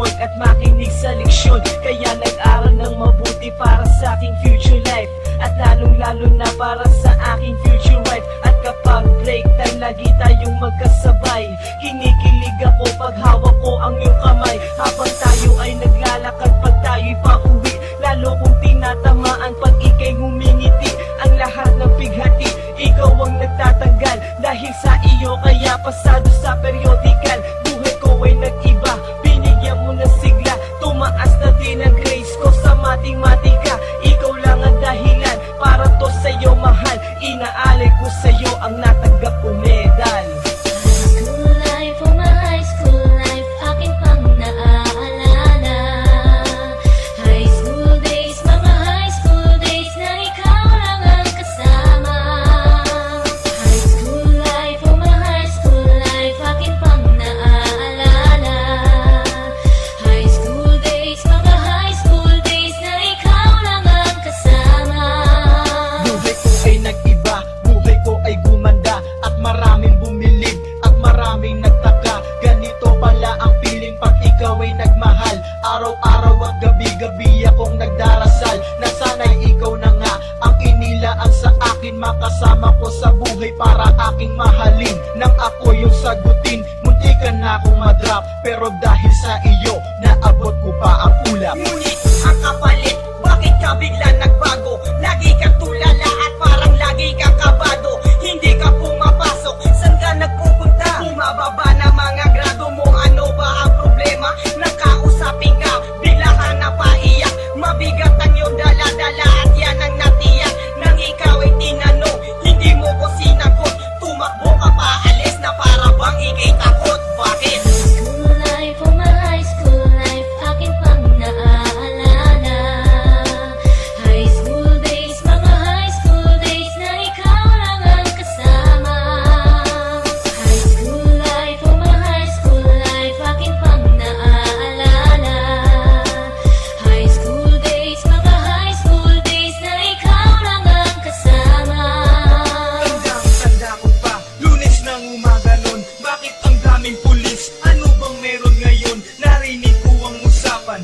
mag-work at makinig sa leksyon. Kaya nag-aral ng mabuti para sa aking future life, at lalong-lalo na para sa aking future wife. At kapag break time, lagi tayong magkasabay. Kinikilig ako pag hawak ko ang iyong kamay, habang tayo ay naglalakad pag tayo'y pauwi. Lalo kong tinatamaan pag ika'y humingiti. Ang lahat ng pighati, ikaw ang nagtatanggal. Dahil sa iyo kaya pasado sa periodical. Buhay ko ay nag-iba, binigyan mo ng sigla. Tumaas na din ang grades ko sa matematika. Ikaw lang ang dahilan para to sa'yo mahal. Inaalay ko sa'yo ang natanggap kong medal. School life, oh my high school life, akin pang naaalala. High school days, mga high school days na ikaw lang ang kasama. High school life, oh my high school life, akin pang naaalala. High school days, mga high school days na ikaw lang ang kasama. Buhay ko ay nag-iba, buhay ko ay gumanda, at maraming bumilig, at maraming nagtaka. Ganito pala ang feeling pag ikaw ay nagmahal. Araw-araw at gabi-gabi akong nagdarasal na sana'y ikaw na nga ang inilaan sa akin. Makasama ko sa buhay para aking mahalin. Nang ako yung sagutin, muntikan na akong madrop, pero dahil sa iyo, naabot ko pa ang ulap. Ngunit ang kapalit, bakit ka bigla nagbago? Lagi kang tulala at parang lagi kang kabado. Hindi ka pumapasok, saan ka nagpupunta? Bumababa na mga grado mo, ano ba ang problema? Nakausapin ka, bigla ka napaiyak. Mabigat ang iyong dala-dala at yan ang natiyak. Nang ikaw ay tinanong, hindi mo ko sinagot. Tumakbo ka pa, alis na para bang ikay takot. Bakit? School life, oh my high school life, akin pang naaalala. High school days, mga high school days na ikaw lang ang kasama. High school life, oh my high school life, akin pang naaalala. High school days, mga high school days na ikaw lang ang kasama. Tanda ko pa, Lunes ng umaga nun. Bakit ang daming pulis? Ano bang meron ngayon? Narinig ko ang usapan